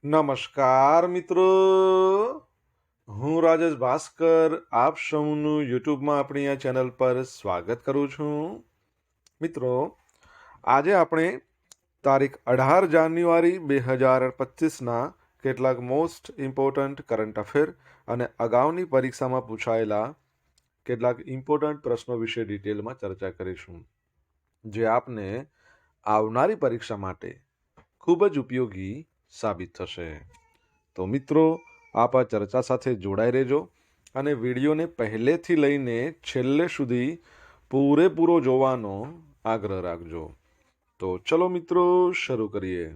નમસ્કાર મિત્રો, હું રાજેશ ભાસ્કર આપ સૌનું યુટ્યુબમાં આપણી આ ચેનલ પર સ્વાગત કરું છું. મિત્રો, આજે આપણે તારીખ 18 જાન્યુઆરી 2025ના કેટલાક મોસ્ટ ઇમ્પોર્ટન્ટ કરંટ અફેર અને અગાઉની પરીક્ષામાં પૂછાયેલા કેટલાક ઇમ્પોર્ટન્ટ પ્રશ્નો વિશે ડિટેલમાં ચર્ચા કરીશું, જે આપને આવનારી પરીક્ષા માટે ખૂબ જ ઉપયોગી સાબિત થશે. તો મિત્રો, આપ આ ચર્ચા સાથે જોડાઈ રહેજો અને વિડીયોને પહેલેથી લઈને છેલ્લે સુધી પૂરેપૂરો જોવાનો આગ્રહ રાખજો. તો ચલો મિત્રો, શરૂ કરીએ.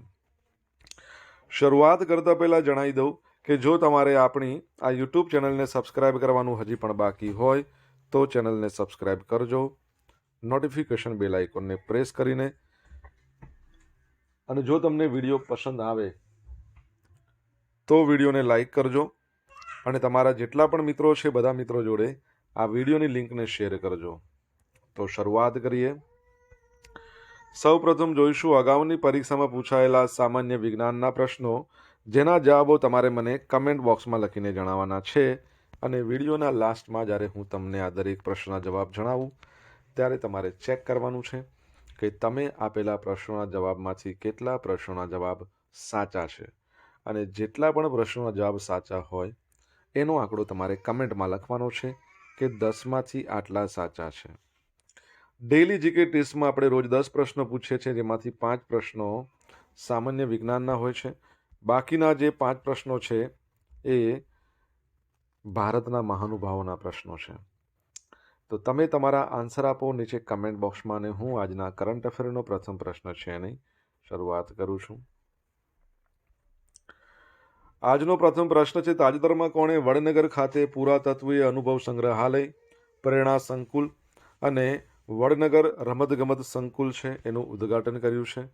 શરૂઆત કરતાં પહેલાં જણાવી દઉં કે જો તમારે આપણી આ યુટ્યુબ ચેનલને સબસ્ક્રાઇબ કરવાનું હજી પણ બાકી હોય તો ચેનલને સબસ્ક્રાઇબ કરજો, નોટિફિકેશન બેલ આઇકોનને પ્રેસ કરીને, અને જો તમને વિડીયો પસંદ આવે તો વિડીયોને લાઈક કરજો અને તમારા જેટલા પણ મિત્રો છે બધા મિત્રો જોડે આ વિડીયોની લિંકને શેર કરજો. તો શરૂઆત કરીએ. સૌ પ્રથમ જોઈશું અગાઉની પરીક્ષામાં પૂછાયેલા સામાન્ય વિજ્ઞાનના પ્રશ્નો, જેના જવાબો તમારે મને કમેન્ટ બોક્સમાં લખીને જણાવવાના છે. અને વિડીયોના લાસ્ટમાં જ્યારે હું તમને આ દરેક પ્રશ્નના જવાબ જણાવું ત્યારે તમારે ચેક કરવાનું છે કે તમે આપેલા પ્રશ્નોના જવાબમાંથી કેટલા પ્રશ્નોના જવાબ સાચા છે, અને જેટલા પણ પ્રશ્નોના જવાબ સાચા હોય એનો આંકડો તમારે કમેન્ટમાં લખવાનો છે કે 10માંથી આટલા સાચા છે. ડેઇલી જીકે ટેસ્ટમાં આપણે રોજ 10 પ્રશ્નો પૂછીએ છીએ, જેમાંથી 5 પ્રશ્નો સામાન્ય વિજ્ઞાનના હોય છે. બાકીના જે 5 પ્રશ્નો છે એ ભારતના મહાનુભાવોના પ્રશ્નો છે. તો તમે તમારા આન્સર આપો નીચે કમેન્ટ બોક્સમાં, અને હું આજના કરંટ અફેરનો પ્રથમ પ્રશ્ન છે એની શરૂઆત કરું છું. આજનો પ્રથમ પ્રશ્ન છે, તાજેતરમાં કોણે વડનગર ખાતે પુરાતત્વીય અનુભવ સંગ્રહાલય, પ્રેરણા સંકુલ અને વડનગર રમતગમત સંકુલ છે એનું ઉદ્ઘાટન કર્યું છે?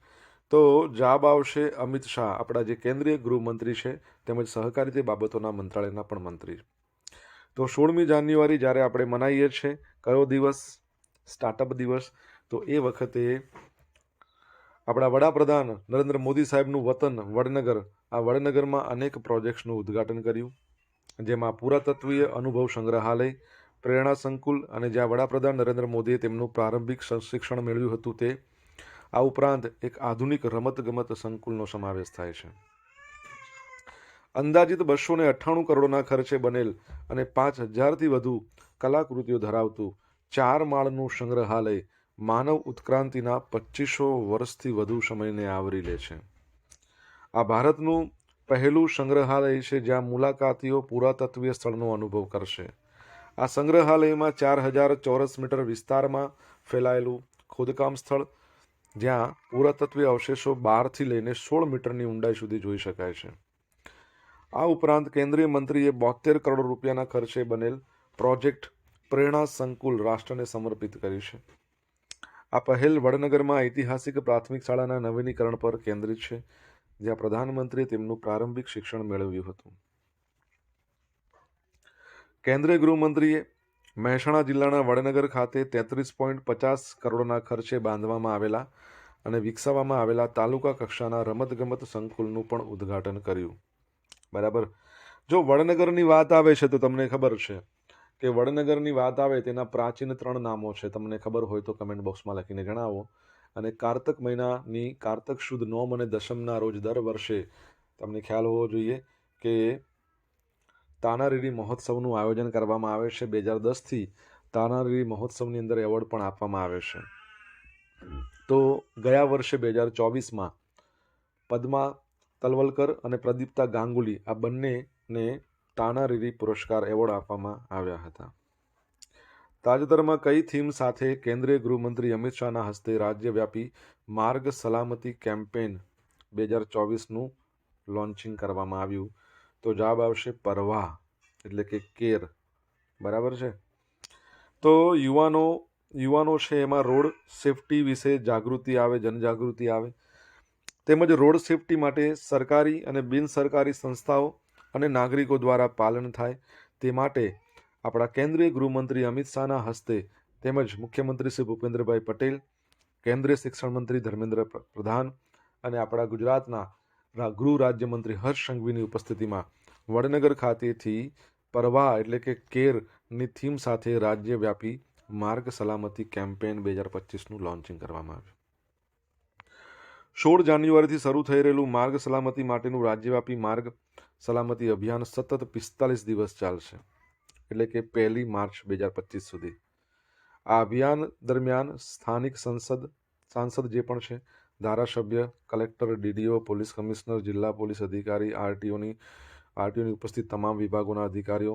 તો જવાબ આવશે અમિત શાહ, આપણા જે કેન્દ્રીય ગૃહમંત્રી છે તેમજ સહકારી બાબતોના મંત્રાલયના પણ મંત્રી. તો 16મી જાન્યુઆરી જ્યારે આપણે મનાવીએ છીએ કયો દિવસ? સ્ટાર્ટઅપ દિવસ. તો એ વખતે આપણા વડાપ્રધાન નરેન્દ્ર મોદી સાહેબનું વતન વડનગર, આ વડનગરમાં અનેક પ્રોજેક્ટ્સનું ઉદ્ઘાટન કર્યું, જેમાં પુરાતત્વીય અનુભવ સંગ્રહાલય, પ્રેરણા સંકુલ અને જ્યાં વડાપ્રધાન નરેન્દ્ર મોદીએ તેમનું પ્રારંભિક શિક્ષણ મેળવ્યું હતું તે, આ ઉપરાંત એક આધુનિક રમતગમત સંકુલનો સમાવેશ થાય છે. અંદાજિત 298 કરોડના ખર્ચે બનેલ અને 5000થી વધુ કલાકૃતિઓ ધરાવતું 4 માળનું સંગ્રહાલય માનવ ઉત્ક્રાંતિના 2500 વર્ષથી વધુ સમયને આવરી લે છે. આ ભારતનું પહેલું સંગ્રહાલય છે જ્યાં મુલાકાતીઓ પુરાતત્વીય સ્થળનો અનુભવ કરશે. આ સંગ્રહાલયમાં 4000 ચોરસ મીટર વિસ્તારમાં ફેલાયેલું ખોદકામ સ્થળ, જ્યાં પુરાતત્વીય અવશેષો 12થી લઈને 16 મીટરની ઊંડાઈ સુધી જોઈ શકાય છે. આ ઉપરાંત કેન્દ્રીય મંત્રીએ 72 કરોડ રૂપિયાના ખર્ચે બનેલ પ્રોજેક્ટ પ્રેરણા સંકુલ રાષ્ટ્રને સમર્પિત કરી છે. આ પહેલ વડનગરમાં ઐતિહાસિક પ્રાથમિક શાળાના નવીનીકરણ પર કેન્દ્રિત છે, જ્યાં પ્રધાનમંત્રીએ તેમનું પ્રારંભિક શિક્ષણ મેળવ્યું હતું. કેન્દ્રીય ગૃહમંત્રીએ મહેસાણા જિલ્લાના વડનગર ખાતે 33.50 કરોડના ખર્ચે બાંધવામાં આવેલા અને વિકસાવવામાં આવેલા તાલુકા કક્ષાના રમતગમત સંકુલનું પણ ઉદ્ઘાટન કર્યું. બરાબર. જો વડનગરની વાત આવે છે તો તમને ખબર છે કે વડનગરની વાત આવે તેના પ્રાચીન 3 નામો છે. તમને ખબર હોય તો કમેન્ટ બોક્સમાં લખીને જણાવો. અને કારતક મહિનાની કારતક સુદ 9 અને દશમના રોજ દર વર્ષે તમને ખ્યાલ હોવો જોઈએ કે તાનારીરી મહોત્સવનું આયોજન કરવામાં આવે છે. 2010થી તાનારીરી મહોત્સવની અંદર એવોર્ડ પણ આપવામાં આવે છે. તો ગયા વર્ષે 2024માં પદ્મા તલવલકર અને પ્રદીપ્તા ગાંગુલી, આ બંનેને તાનારીરી પુરસ્કાર એવોર્ડ આપવામાં આવ્યા હતા. તાજેતરમાં કઈ થીમ સાથે કેન્દ્રીય ગૃહમંત્રી અમિત શાહના હસ્તે રાજ્યવ્યાપી માર્ગ સલામતી કેમ્પેન 2024નું લોન્ચિંગ કરવામાં આવ્યું? તો જવાબ આવશે પરવાહ, એટલે કે કેર. બરાબર છે. તો યુવાનો છે એમાં રોડ સેફટી વિશે જાગૃતિ આવે, જનજાગૃતિ આવે, તેમજ રોડ સેફટી માટે સરકારી અને બિનસરકારી સંસ્થાઓ અને નાગરિકો દ્વારા પાલન થાય તે માટે આપણા કેન્દ્રીય ગૃહમંત્રી અમિત શાહના હસ્તે તેમજ મુખ્યમંત્રી શ્રી ભૂપેન્દ્રભાઈ પટેલ, કેન્દ્રીય શિક્ષણ મંત્રી ધર્મેન્દ્ર પ્રધાન અને આપણા ગુજરાતના ગૃહ રાજ્યમંત્રી હર્ષ સંઘવીની ઉપસ્થિતિમાં વડનગર ખાતેથી પરવા એટલે કે કેરની થીમ સાથે રાજ્યવ્યાપી માર્ગ સલામતી કેમ્પેન 2025નું લોન્ચિંગ કરવામાં આવ્યું. 16 જાન્યુઆરીથી શરૂ થઈ રહેલું માર્ગ સલામતી માટેનું રાજ્યવ્યાપી માર્ગ સલામતી અભિયાન સતત 45 દિવસ ચાલશે, એટલે કે 1 માર્ચ 2025 સુધી. આ અભિયાન દરમિયાન સ્થાનિક સાંસદ જે પણ છે, ધારાસભ્ય, કલેક્ટર, ડીડીઓ, પોલીસ કમિશનર, જિલ્લા પોલીસ અધિકારી, આરટીઓની ઉપસ્થિત તમામ વિભાગોના અધિકારીઓ,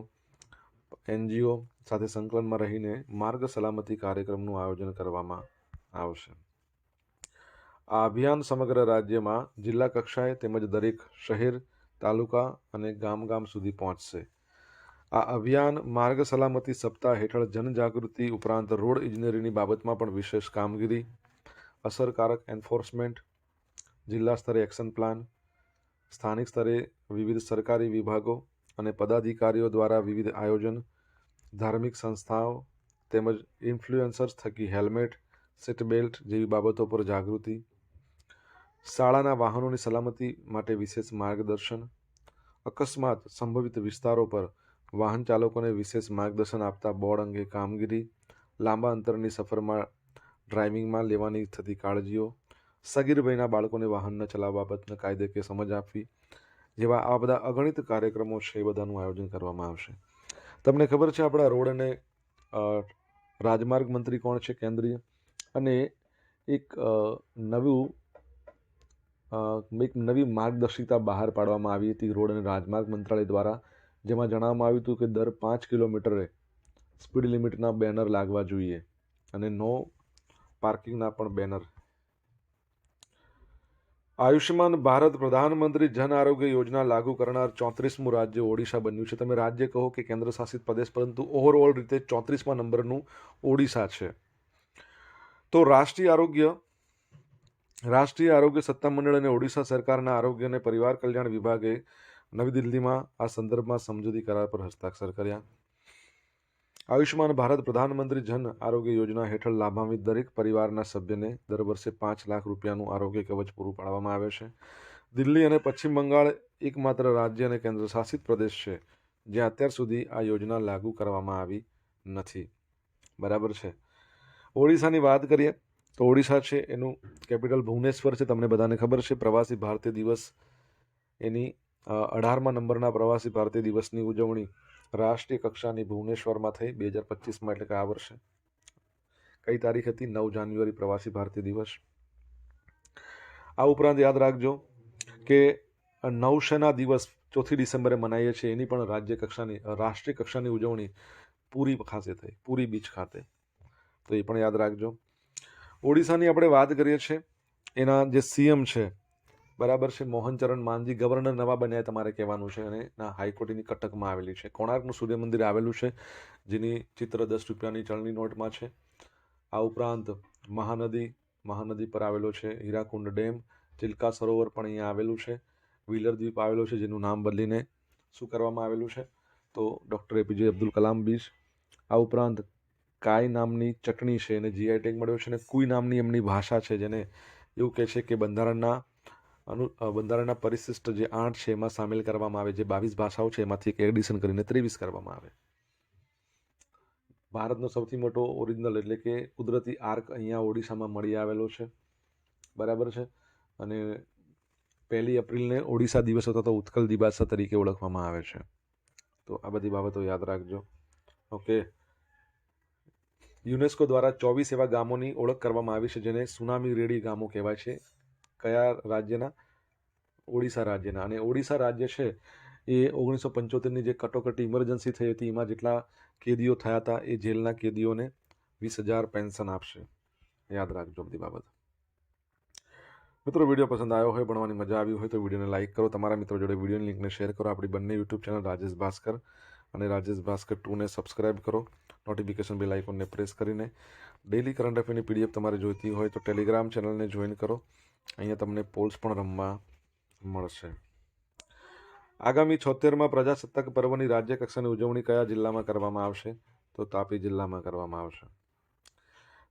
એનજીઓ સાથે સંકલનમાં રહીને માર્ગ સલામતી કાર્યક્રમનું આયોજન કરવામાં આવશે. આ અભિયાન સમગ્ર રાજ્યમાં જિલ્લા કક્ષાએ તેમજ દરેક શહેર, તાલુકા અને ગામ સુધી પહોંચશે. આ અભિયાન માર્ગ સલામતી સપ્તાહ હેઠળ જનજાગૃતિ ઉપરાંત રોડ ઇજનેરીની બાબતમાં પણ વિશેષ કામગીરી, અસરકારક એન્ફોર્સમેન્ટ, જિલ્લા સ્તરે એક્શન પ્લાન, સ્થાનિક સ્તરે વિવિધ સરકારી વિભાગો અને પદાધિકારીઓ દ્વારા વિવિધ આયોજન, ધાર્મિક સંસ્થાઓ તેમજ ઇન્ફ્લુએન્સર્સ થકી હેલ્મેટ, સીટ બેલ્ટ જેવી બાબતો પર જાગૃતિ, શાળાના વાહનોની સલામતી માટે વિશેષ માર્ગદર્શન, અકસ્માત સંભવિત વિસ્તારો પર વાહન ચાલકોને વિશેષ માર્ગદર્શન આપતા બોર્ડ અંગે કામગીરી, લાંબા અંતરની સફરમાં ડ્રાઇવિંગમાં લેવાની થતી કાળજીઓ, સગીર વયના બાળકોને વાહન ન ચલાવવા બાબતને કાયદેકીય સમજ આપવી જેવા આ બધા અગણિત કાર્યક્રમો છે, એ બધાનું આયોજન કરવામાં આવશે. તમને ખબર છે આપણા રોડ અને રાજમાર્ગ મંત્રી કોણ છે? કેન્દ્રીય. અને એક નવી માર્ગદર્શિકા બહાર પાડવામાં આવી હતી રોડ અને રાજમાર્ગ મંત્રાલય દ્વારા, જેમાં જણાવવામાં આવ્યું હતું કે દર 5 કિલોમીટરે સ્પીડ લિમિટના બેનર લાગવા જોઈએ અને નો પાર્કિંગના પણ બેનર. આયુષ્યમાન ભારત પ્રધાનમંત્રી જન આરોગ્ય યોજના લાગુ કરનાર 34મું રાજ્ય ઓડિશા બન્યું છે. તમે રાજ્ય કહો કે કેન્દ્ર શાસિત પ્રદેશ, પરંતુ ઓવરઓલ રીતે 34મા નંબરનું ઓડિશા છે. તો રાષ્ટ્રીય આરોગ્ય સત્તામંડળ અને ઓડિશા સરકારના આરોગ્ય અને પરિવાર કલ્યાણ વિભાગે નવી દિલ્હીમાં આ સંદર્ભમાં સમજૂતી કરાર પર હસ્તાક્ષર કર્યા. આયુષ્યમાન ભારત પ્રધાનમંત્રી જન આરોગ્ય યોજના હેઠળ લાભાન્વિત દરેક પરિવારના સભ્યને દર વર્ષે 5 લાખ રૂપિયાનું આરોગ્ય કવચ પૂરું પાડવામાં આવે છે. દિલ્હી અને પશ્ચિમ બંગાળ એકમાત્ર રાજ્ય અને કેન્દ્ર શાસિત પ્રદેશ છે જ્યાં અત્યાર સુધી આ યોજના લાગુ કરવામાં આવી નથી. બરાબર છે. ઓડિશાની વાત કરીએ તો ઓડિશા છે, એનું કેપિટલ ભુવનેશ્વર છે. તમને બધાને ખબર છે. પ્રવાસી ભારતીય દિવસ, એની 18મા નંબરના પ્રવાસી ભારતીય દિવસની ઉજવણી રાષ્ટ્રીય કક્ષાની ભુવનેશ્વરમાં થઈ 2025માં, એટલે કે આ વર્ષે. કઈ તારીખ હતી? 9 જાન્યુઆરી પ્રવાસી ભારતીય દિવસ. આ ઉપરાંત યાદ રાખજો કે નૌસેના દિવસ 4 ડિસેમ્બરે મનાવીએ છીએ, એની પણ રાષ્ટ્રીય કક્ષાની ઉજવણી પુરી ખાતે થઈ, પુરી બીચ ખાતે. તો એ પણ યાદ રાખજો. ઓડિશાની આપણે વાત કરીએ છીએ, એના જે સીએમ છે, બરાબર છે, મોહનચરણ માંઝી, ગવર્નર નવા બન્યા તમારે કહેવાનું છે, અને હાઈકોર્ટની કટકમાં આવેલી છે. કોણાર્કનું સૂર્ય મંદિર આવેલું છે, જેની ચિત્ર 10 રૂપિયાની ચલણી નોટમાં છે. આ ઉપરાંત મહાનદી પર આવેલો છે. હીરાકુંડ ડેમ, ચિલ્કા સરોવર પણ અહીંયા આવેલું છે. વ્હીલર દ્વીપ આવેલો છે, જેનું નામ બદલીને શું કરવામાં આવેલું છે? તો doctor APJ Abdul Kalam beach. આ ઉપરાંત કાય નામની ચટણી છે, એને જીઆઈ ટેગ મળ્યો છે. અને કુઈ નામની એમની ભાષા છે, જેને એવું કહે છે કે બંધારણના પરિશિષ્ટ જે 8 છે એમાં સામેલ કરવામાં આવે. જે 22 ભાષાઓ છે એમાંથી એક એડિશન કરીને 23 કરવામાં આવે. ભારતનો સૌથી મોટો ઓરિજિનલ એટલે કે કુદરતી આર્ક અહીંયા ઓડિશામાં મળી આવેલો છે. બરાબર છે. અને 1 એપ્રિલને ઓડિશા દિવસ અથવા તો ઉત્કલ દિવાસા તરીકે ઓળખવામાં આવે છે. તો આ બધી બાબતો યાદ રાખજો. ઓકે. યુનેસ્કો દ્વારા 24 એવા ગામોની ઓળખ કરવામાં આવી છે જેને સુનામી રેડી ગામો કહેવાય છે. કયા રાજ્યના? ઓડિશા રાજ્યના. અને ઓડિશા રાજ્ય છે એ 1975ની જે કટોકટી ઇમરજન્સી થઈ હતી, એમાં જેટલા કેદીઓ થયા હતા એ જેલના કેદીઓને 20,000 પેન્શન આપશે. યાદ રાખજો બધી બાબત. મિત્રો, વિડીયો પસંદ આવ્યો હોય, ભણવાની મજા આવી હોય તો વિડીયોને લાઇક કરો, તમારા મિત્રો જોડે વિડીયોની લિંકને શેર કરો. આપણી બંને યુટ્યુબ ચેનલ રાજેશ ભાસ્કર અને રાજેશ ભાસ્કર 2ને સબસ્ક્રાઇબ કરો. નોટિફિકેશન બેલ આઇકોનને પ્રેસ કરીને ડેઇલી કરંટ અફેરની પીડીએફ તમારે જોઈતી હોય તો ટેલિગ્રામ ચેનલને જોઈન કરો. અહીંયા તમને પોલ્સ પણ રમવા મળશે. આગામી 76મા પ્રજાસત્તાક પર્વની રાજ્ય કક્ષાની ઉજવણી કયા જિલ્લામાં કરવામાં આવશે? તો તાપી જિલ્લામાં કરવામાં આવશે.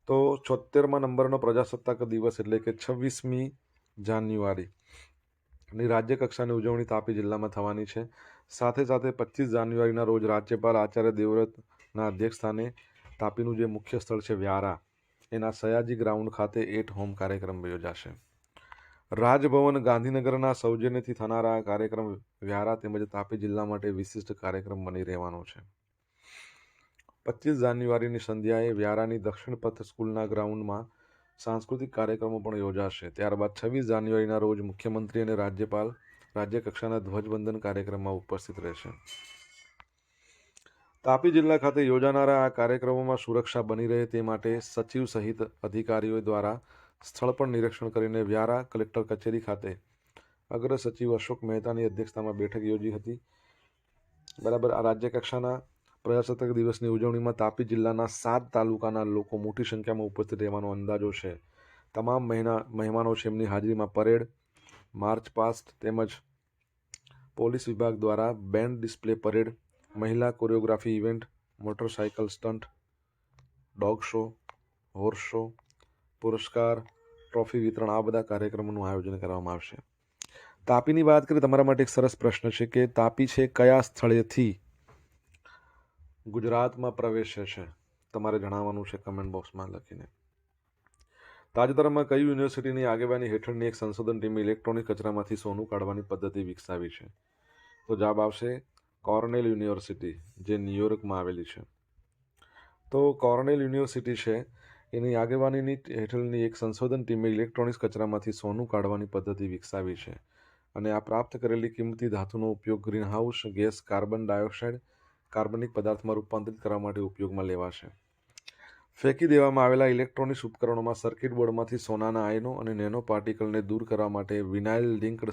તો 76મા નંબરનો પ્રજાસત્તાક દિવસ એટલે કે 26મી જાન્યુઆરી ની રાજ્ય કક્ષાની ઉજવણી તાપી જિલ્લામાં થવાની છે. સાથે સાથે 25 જાન્યુઆરીના રોજ રાજ્યપાલ આચાર્ય દેવવ્રતના અધ્યક્ષસ્થાને તાપીનું જે મુખ્ય સ્થળ છે વ્યારા એના સયાજી ગ્રાઉન્ડ ખાતે એટ હોમ કાર્યક્રમ યોજાશે. રાજભવન ગાંધીનગરના સૌજન્યથી થનારા આ કાર્યક્રમ વ્યારા તેમજ તાપી જિલ્લા માટે વિશિષ્ટ કાર્યક્રમ બની રહેવાનો છે. 25 જાન્યુઆરીની સંધ્યાએ વ્યારાની દક્ષિણ પથ સ્કૂલના ગ્રાઉન્ડમાં સાંસ્કૃતિક કાર્યક્રમો પણ યોજાશે. ત્યારબાદ 26 જાન્યુઆરીના રોજ મુખ્યમંત્રી અને રાજ્યપાલ રાજ્ય કક્ષાના ધ્વજવંદન કાર્યક્રમમાં ઉપસ્થિત રહેશે. તાપી જિલ્લા ખાતે યોજાનારા આ કાર્યક્રમોમાં સુરક્ષા બની રહે તે માટે સચિવ સહિત અધિકારીઓ દ્વારા સ્થળ પર નિરીક્ષણ કરીને વ્યારા કલેક્ટર કચેરી ખાતે અગ્ર સચિવ અશોક મહેતાની અધ્યક્ષતામાં બેઠક યોજી હતી. બરાબર. આ રાજ્ય કક્ષાના પ્રજાસત્તાક દિવસની ઉજવણીમાં તાપી જિલ્લાના 7 તાલુકાના લોકો મોટી સંખ્યામાં ઉપસ્થિત રહેવાનો અંદાજો છે. તમામ મહેમાનો છે એમની હાજરીમાં પરેડ, માર્ચ પાસ્ટ તેમજ પોલીસ વિભાગ દ્વારા બેન્ડ ડિસ્પ્લે પરેડ, મહિલા choreography event, motorcycle stunt, dog show, horse show, પુરસ્કાર, ટ્રોફી વિતરણ આ બધા કાર્યક્રમોનું આયોજન કરવામાં આવશે. તાપીની વાત કરીએ તમારા માટે એક સરસ પ્રશ્ન છે કે તાપી છે કયા સ્થળેથી ગુજરાતમાં પ્રવેશે છે? તમારે જણાવવાનું છે કમેન્ટ બોક્સમાં લખીને. તાજેતરમાં કઈ યુનિવર્સિટીની આગેવાની હેઠળની એક સંશોધન ટીમે ઇલેક્ટ્રોનિક કચરામાંથી સોનું કાઢવાની પદ્ધતિ વિકસાવી છે? તો જવાબ આવશે કોર્નેલ યુનિવર્સિટી, જે ન્યુયોર્કમાં આવેલી છે. તો કોર્નેલ યુનિવર્સિટી છે એની આગેવાનીની હેઠળની એક સંશોધન ટીમે ઇલેક્ટ્રોનિક્સ કચરામાંથી સોનું કાઢવાની પદ્ધતિ વિકસાવી છે અને આ પ્રાપ્ત કરેલી કિંમતી ધાતુનો ઉપયોગ ગ્રીનહાઉસ ગેસ કાર્બન ડાયોક્સાઇડ કાર્બનિક પદાર્થમાં રૂપાંતરિત કરવા માટે ઉપયોગમાં લેવાશે. ફેંકી દેવામાં આવેલા ઇલેક્ટ્રોનિક્સ ઉપકરણોમાં સર્કિટ બોર્ડમાંથી સોનાના આયનો અને નેનો પાર્ટિકલને દૂર કરવા માટે વિનાઇલ લિંક્ડ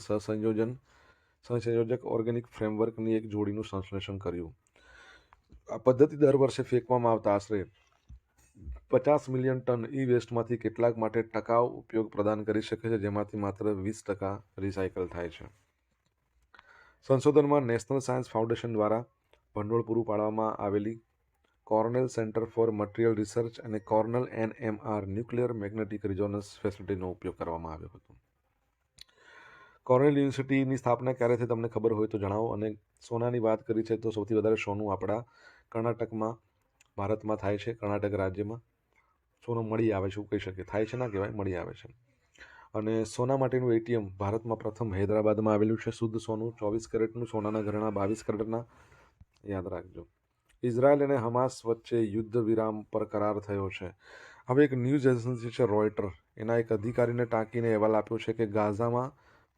સહસંયોજક ઓર્ગેનિક ફ્રેમવર્કની એક જોડીનું સંશ્લેષણ કર્યું. આ પદ્ધતિ દર વર્ષે ફેંકવામાં આવતા આશરે 50 મિલિયન ટન ઈ વેસ્ટમાંથી કેટલાક માટે ટકાઉ ઉપયોગ પ્રદાન કરી શકે છે, જેમાંથી માત્ર 20% રિસાયકલ થાય છે. સંશોધનમાં નેશનલ સાયન્સ ફાઉન્ડેશન દ્વારા ભંડોળ પૂરું પાડવામાં આવેલી Cornell centre for material research અને Cornell NMR nuclear magnetic resonance ફેસિલિટીનો ઉપયોગ કરવામાં આવ્યો હતો. કોર્નેલ યુનિવર્સિટીની સ્થાપના ક્યારે થઈ તમને ખબર હોય તો જણાવો. અને સોનાની વાત કરી છે તો સૌથી વધારે સોનું આપણા કર્ણાટકમાં ભારતમાં થાય છે. કર્ણાટક રાજ્યમાં સોનું મળી આવે છે એવું કહી શકીએ. થાય છે ના કહેવાય, મળી આવે છે. અને સોના માટેનું ATM ભારતમાં પ્રથમ હૈદરાબાદમાં આવેલું છે. શુદ્ધ સોનું 24 કેરેટનું, સોનાના ઘરેણાં 22 કેરેટના, યાદ રાખજો. ઇઝરાયલ અને હમાસ વચ્ચે યુદ્ધ વિરામ પર કરાર થયો છે. હવે એક ન્યૂઝ એજન્સી છે રોયટર, એના એક અધિકારીને ટાંકીને અહેવાલ આપ્યો છે કે ગાઝામાં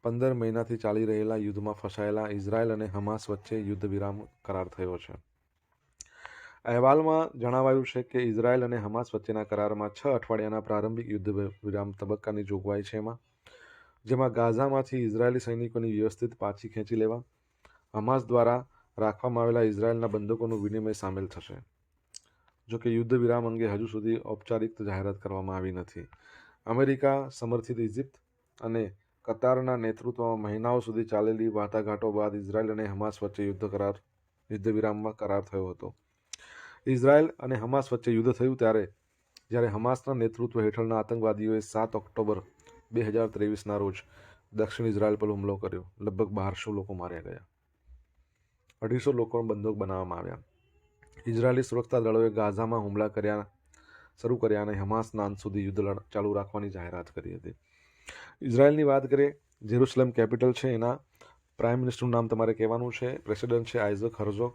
15 મહિનાથી ચાલી રહેલા યુદ્ધમાં ફસાયેલા ઇઝરાયલ અને હમાસ વચ્ચે યુદ્ધ વિરામ કરાર થયો છે. અહેવાલમાં જણાવાયું છે કે ઇઝરાયલ અને હમાસ વચ્ચેના કરારમાં 6 અઠવાડિયાના પ્રારંભિક યુદ્ધ વિરામ તબક્કાની જોગવાઈ છે જેમાં ગાઝામાંથી ઇઝરાયેલી સૈનિકોની વ્યવસ્થિત પાછી ખેંચી લેવા, હમાસ દ્વારા રાખવામાં આવેલા ઇઝરાયેલના બંધકોનું વિનિમય સામેલ થશે. જોકે યુદ્ધ વિરામ અંગે હજુ સુધી ઔપચારિક જાહેરાત કરવામાં આવી નથી. અમેરિકા સમર્થિત ઇજિપ્ત અને કતારના નેતૃત્વમાં મહિનાઓ સુધી ચાલેલી વાટાઘાટો બાદ ઇઝરાયલ અને હમાસ વચ્ચે યુદ્ધ વિરામમાં કરાર થયો હતો. ઇઝરાયલ અને હમાસ વચ્ચે યુદ્ધ થયું જ્યારે હમાસના નેતૃત્વ હેઠળના આતંકવાદીઓએ 7 ઓક્ટોબર 2023ના રોજ દક્ષિણ ઇઝરાયલ પર હુમલો કર્યો. લગભગ 1200 લોકો માર્યા ગયા, 250 લોકોનો બંદૂક બનાવવામાં આવ્યા. ઇઝરાયેલી સુરક્ષા દળોએ ગાઝામાં હુમલા શરૂ કર્યા અને હમાસના અંત સુધી યુદ્ધ ચાલુ રાખવાની જાહેરાત કરી હતી. ઇઝરાયેલની વાત કરીએ, જેરુસલેમ કેપિટલ છે, એના પ્રાઇમ મિનિસ્ટરનું નામ તમારે કહેવાનું છે. પ્રેસિડેન્ટ છે આઇઝેક હર્ઝોગ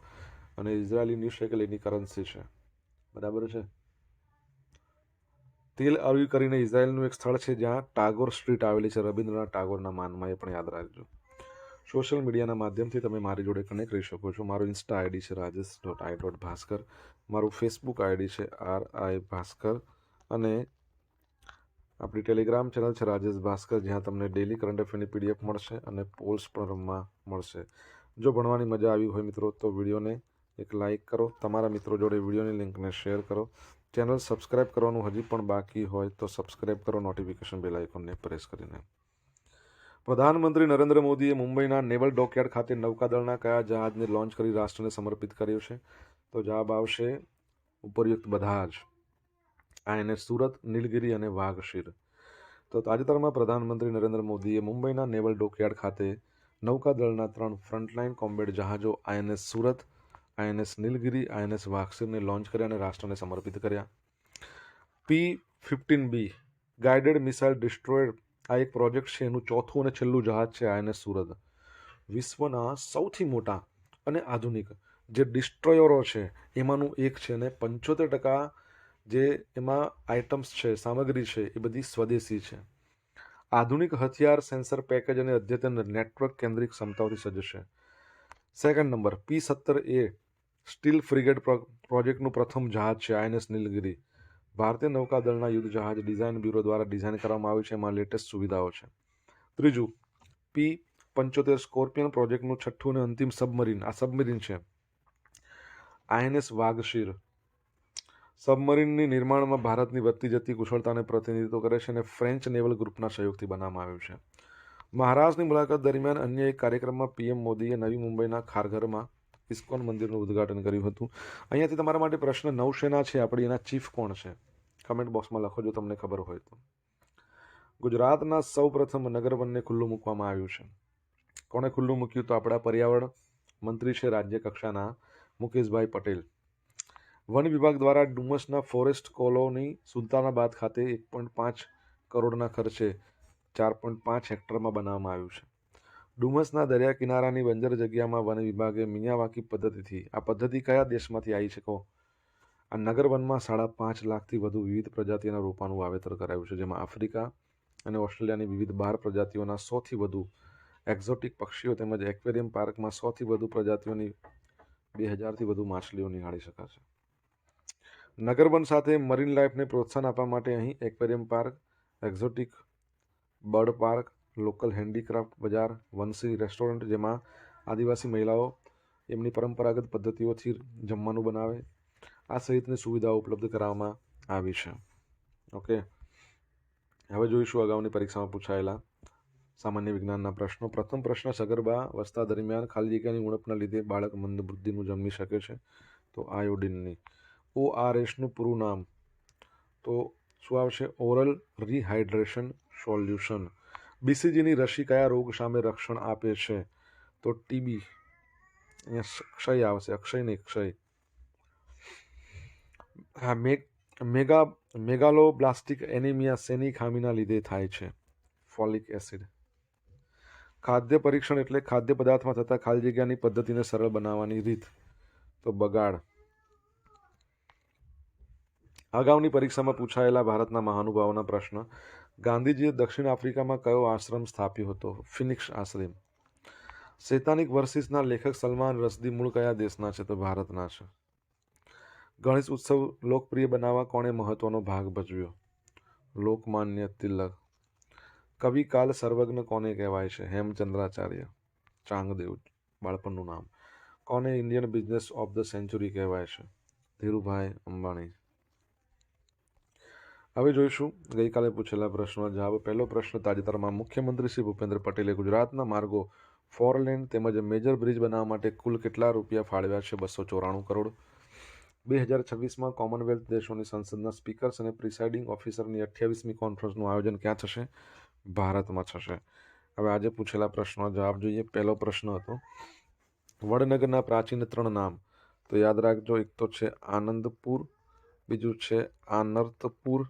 અને ઇઝરાયેલી ન્યૂઝ શેકલ એની કરન્સી છે. બરાબર છે. તેલ અવીવ કરીને ઇઝરાયેલનું એક સ્થળ છે જ્યાં ટાગોર સ્ટ્રીટ આવેલી છે રવિન્દ્રનાથ ટાગોરના માનમાં, એ પણ યાદ રાખજો. સોશિયલ મીડિયાના માધ્યમથી તમે મારી જોડે કનેક્ટ કરી શકો છો. મારું ઇન્સ્ટા આઈડી છે rajesh.i.bhaskar, મારું ફેસબુક આઈડી છે RI ભાસ્કર અને આપણી ટેલિગ્રામ ચેનલ છે રાજેશ ભાસ્કર, જ્યાં તમને ડેલી કરંટ અફેરની PDF મળશે અને પોલ્સ પણ રમવા મળશે. જો ભણવાની મજા આવી હોય મિત્રો તો વિડીયોને એક લાઇક કરો, તમારા મિત્રો જોડે વિડીયોની લિંકને શેર કરો. ચેનલ સબસ્ક્રાઇબ કરવાનું હજી પણ બાકી હોય તો સબસ્ક્રાઇબ કરો, નોટિફિકેશન બેલ આઇકોનને પ્રેસ કરીને. પ્રધાનમંત્રી નરેન્દ્ર મોદીએ મુંબઈના નેવલ ડોકયાર્ડ ખાતે નૌકાદળના કયા જહાજને લોન્ચ કરી રાષ્ટ્રને સમર્પિત કર્યું છે? તો જવાબ આવશે ઉપરયુક્ત બધા જ. INS સુરત, નીલગિરી અને વાઘશીર. તો તાજેતરમાં પ્રધાનમંત્રી નરેન્દ્ર મોદીએ મુંબઈના નેવલ ડોકયાર્ડ ખાતે નૌકાદળના 3 ફ્રન્ટલાઇન કોમ્બેટ જહાજો INS સુરત, INS નીલગિરી, INS વાઘસીરને લોન્ચ કર્યા અને રાષ્ટ્રને સમર્પિત કર્યા. P-15B ગાઇડેડ મિસાઇલ ડિસ્ટ્રોયર આ એક પ્રોજેક્ટ છે. એનું ચોથું અને છેલ્લું જહાજ છે INS સુરત. વિશ્વના સૌથી મોટા અને આધુનિક જે ડિસ્ટ્રોયરો છે એમાંનું એક છે અને 75% જે એમાં આઇટમ્સ છે, સામગ્રી છે, એ બધી સ્વદેશી છે. આધુનિક હથિયાર, સેન્સર પેકેજ અને અદ્યતન નેટવર્ક કેન્દ્રિત ક્ષમતાઓથી સજ્જ છે. Second number P-17A steel frigate પ્રોજેક્ટનું પ્રથમ જહાજ છે INS નીલગિરી. ભારતીય નૌકાદળના યુદ્ધ જહાજ ડિઝાઇન બ્યુરો દ્વારા ડિઝાઇન કરવામાં આવ્યું છે. એમાં લેટેસ્ટ સુવિધાઓ છે. ત્રીજું P-75 સ્કોર્પિયન પ્રોજેક્ટનું છઠ્ઠું અને અંતિમ સબમરીન, આ સબમરીન છે INS વાઘશીર. સબમરીનની નિર્માણમાં ભારતની વધતી જતી કુશળતાને પ્રતિનિધિત્વ કરે છે અને ફ્રેન્ચ નેવલ ગ્રુપના સહયોગથી બનાવવામાં આવ્યું છે. મહારાષ્ટ્રની મુલાકાત દરમિયાન અન્ય એક કાર્યક્રમમાં PM મોદીએ નવી મુંબઈના ખારઘરમાં ઇસ્કોન મંદિરનું ઉદ્ઘાટન કર્યું હતું. અહીંયાથી તમારા માટે પ્રશ્ન, નૌસેના છે આપણી, એના ચીફ કોણ છે? કમેન્ટ બોક્સમાં લખો જો તમને ખબર હોય તો. ગુજરાતના સૌ પ્રથમ નગરવનને ખુલ્લું મૂકવામાં આવ્યું છે. કોણે ખુલ્લું મૂક્યું? તો આપણા પર્યાવરણ મંત્રી છે રાજ્ય કક્ષાના મુકેશભાઈ પટેલ. વન વિભાગ દ્વારા ડુમસના ફોરેસ્ટ કોલોની સુલતાનાબાદ ખાતે 1.5 કરોડના ખર્ચે 4.5 હેક્ટરમાં બનાવવામાં આવ્યું છે. ડુમસના દરિયા કિનારાની બંજર જગ્યામાં વન વિભાગે મિયાવાકી પદ્ધતિથી, આ પદ્ધતિ કયા દેશમાંથી આવી છે કહો? આ નગરવનમાં 5.5 લાખથી વધુ વિવિધ પ્રજાતિઓના રોપાનું વાવેતર કરાયું છે, જેમાં આફ્રિકા અને ઓસ્ટ્રેલિયાની વિવિધ 12 પ્રજાતિઓના 100થી વધુ એક્ઝોટિક પક્ષીઓ તેમજ એક્વેરિયમ પાર્કમાં 100થી વધુ પ્રજાતિઓની 2000થી વધુ માછલીઓ નિહાળી શકાશે. નગરવન સાથે મરીન લાઈફને પ્રોત્સાહન આપવા માટે અહીં aquarium park, exotic bird park, local handicraft બજાર, વંશી રેસ્ટોરન્ટ જેમાં આદિવાસી મહિલાઓ એમની પરંપરાગત પદ્ધતિઓથી જમવાનું બનાવે, આ સહિતની સુવિધાઓ ઉપલબ્ધ કરાવવામાં આવી છે. ઓકે, હવે જોઈશું અગાઉની પરીક્ષામાં પૂછાયેલા સામાન્ય વિજ્ઞાનના પ્રશ્નો. પ્રથમ પ્રશ્ન, સગર્ભા અવસ્થા દરમિયાન ખાલી જગ્યાની ઉણપના લીધે બાળક મંદબુદ્ધિનું જન્મી શકે છે? તો આયોડિનની. ORSનું પૂરું નામ તો શું આવશે? Oral rehydration solution. BCGની રસી કયા રોગ સામે રક્ષણ આપે છે? તો TB. અહીંયા ક્ષય આવશે, અક્ષય નહીં, ક્ષય. હા, મેગાલોબ્લાસ્ટિક એનિમિયા શેની ખામીના લીધે થાય છે? Folic acid. ખાદ્ય પરીક્ષણ એટલે ખાદ્ય પદાર્થમાં થતા ખાલી જગ્યાની પદ્ધતિને સરળ બનાવવાની રીત. તો બગાડ. અગાઉની પરીક્ષામાં પૂછાયેલા ભારતના મહાનુભાવોના પ્રશ્ન. ગાંધીજીએ દક્ષિણ આફ્રિકામાં કયો આશ્રમ સ્થાપ્યો હતો? ફિનિક્સ આશ્રમ. સૈતાનિક વર્સિસના લેખક સલમાન રશ્દી મૂળ કયા દેશના છે? તો ભારતના છે. ગણેશ ઉત્સવ લોકપ્રિય બનાવવા કોણે મહત્વનો ભાગ ભજવ્યો? લોકમાન્ય તિલક. કવિ કાલ સર્વજ્ઞ કોને કહેવાય છે? હેમચંદ્રાચાર્ય. ચાંગદેવ બાળપણનું નામ. કોને Indian business of the century કહેવાય છે? ધીરુભાઈ અંબાણી. હવે જોઈશું ગઈકાલે પૂછેલા પ્રશ્નનો જવાબ. પહેલો પ્રશ્ન, તાજેતરમાં મુખ્યમંત્રી શ્રી ભૂપેન્દ્ર પટેલે ગુજરાતના માર્ગો, 4 લેન તેમજ મેજર બ્રિજ બનાવવા માટે કુલ કેટલા રૂપિયા ફાળવ્યા છે? 294 કરોડ. 2026માં કોમનવેલ્થ દેશોની સંસદના સ્પીકર્સ અને પ્રિસાઇડિંગ ઓફિસરની 28મી કોન્ફરન્સનું આયોજન ક્યાં થશે? ભારતમાં થશે. હવે આજે પૂછેલા પ્રશ્નનો જવાબ જોઈએ. પહેલો પ્રશ્ન હતો, વડનગરના પ્રાચીન 3 નામ. તો યાદ રાખજો, એક તો છે આનંદપુર, બીજું છે આનર્તપુર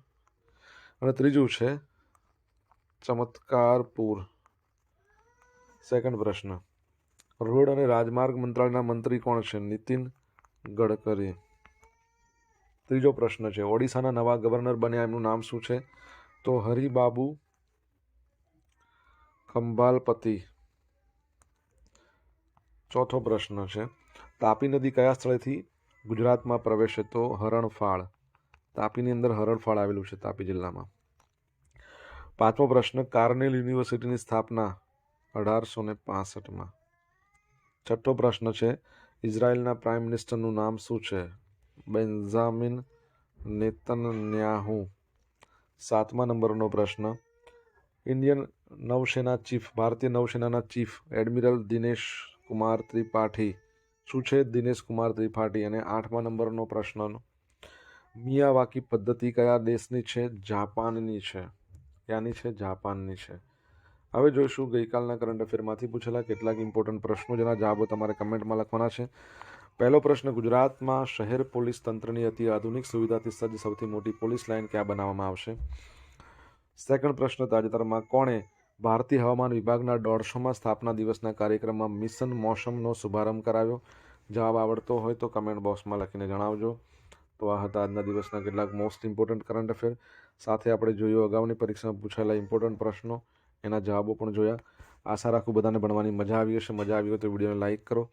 અને ત્રીજું છે ચમત્કારપુર. સેકન્ડ પ્રશ્ન, રોડ અને રાજમાર્ગ મંત્રાલયના મંત્રી કોણ છે? નીતિન ગડકરી. ત્રીજો પ્રશ્ન છે, ઓડિશાના નવા ગવર્નર બન્યા, એમનું નામ શું છે? તો હરિબાબુ ખંભાલપતિ. ચોથો પ્રશ્ન છે, તાપી નદી કયા સ્થળેથી ગુજરાતમાં પ્રવેશે? તો હરણફાળ. તાપીની અંદર હરણફાળ આવેલું છે તાપી જિલ્લામાં. પાંચમો પ્રશ્ન, કાર્નેલ યુનિવર્સિટીની સ્થાપના 1865માં. છઠ્ઠો પ્રશ્ન છે, ઇઝરાયલના પ્રાઇમ મિનિસ્ટરનું નામ શું છે? બેન્ઝામિન નેતન્યાહુ. 7મા નંબરનો પ્રશ્ન, ઇન્ડિયન નૌસેના ચીફ, ભારતીય નૌસેનાના ચીફ એડમિરલ દિનેશ કુમાર ત્રિપાઠી શું છે? દિનેશ કુમાર ત્રિપાઠી. અને 8મા નંબરનો પ્રશ્ન, મિયાવાકી પદ્ધતિ કયા દેશની છે? જાપાનની છે. ક્યાંની છે? જાપાનની છે. હવે જોઈશું ગઈકાલના કરંટ અફેરમાંથી પૂછેલા કેટલાક ઇમ્પોર્ટન્ટ પ્રશ્નો, જેના જવાબો તમારે કમેન્ટમાં લખવાના છે. પહેલો પ્રશ્ન, ગુજરાતમાં શહેર પોલીસ તંત્રની અતિ આધુનિક સુવિધાથી સજ્જ સૌથી મોટી પોલીસ લાઇન ક્યાં બનાવવામાં આવશે? સેકન્ડ પ્રશ્ન, તાજેતરમાં કોણે ભારતીય હવામાન વિભાગના 150મા સ્થાપના દિવસના કાર્યક્રમમાં મિશન મોસમનો શુભારંભ કરાવ્યો? જવાબ આવડતો હોય તો કમેન્ટ બોક્સમાં લખીને જણાવજો. તો આ હતા આજના દિવસના કેટલાક મોસ્ટ ઇમ્પોર્ટન્ટ કરંટ અફેર. સાથે આપણે જોયું અગાઉની પરીક્ષામાં પૂછાયેલા ઇમ્પોર્ટન્ટ પ્રશ્નો, એના જવાબો પણ જોયા. આશા રાખું બધાને ભણવાની મજા આવી હશે. મજા આવી હોય તો વિડીયોને લાઇક કરો,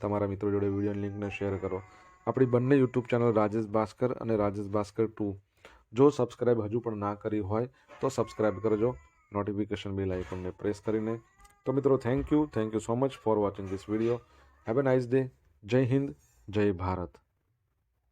તમારા મિત્રો જોડે વિડીયોની લિંકને શેર કરો. આપણી બંને યુટ્યુબ ચેનલ રાજેશ ભાસ્કર અને રાજેશ ભાસ્કર 2 જો સબસ્ક્રાઇબ હજુ પણ ના કરી હોય તો સબસ્ક્રાઇબ કરજો, નોટિફિકેશન બેલ આઇકોનને પ્રેસ કરીને. તો મિત્રો, thank you so much for watching this video. Have a nice day. જય હિન્દ, જય ભારત.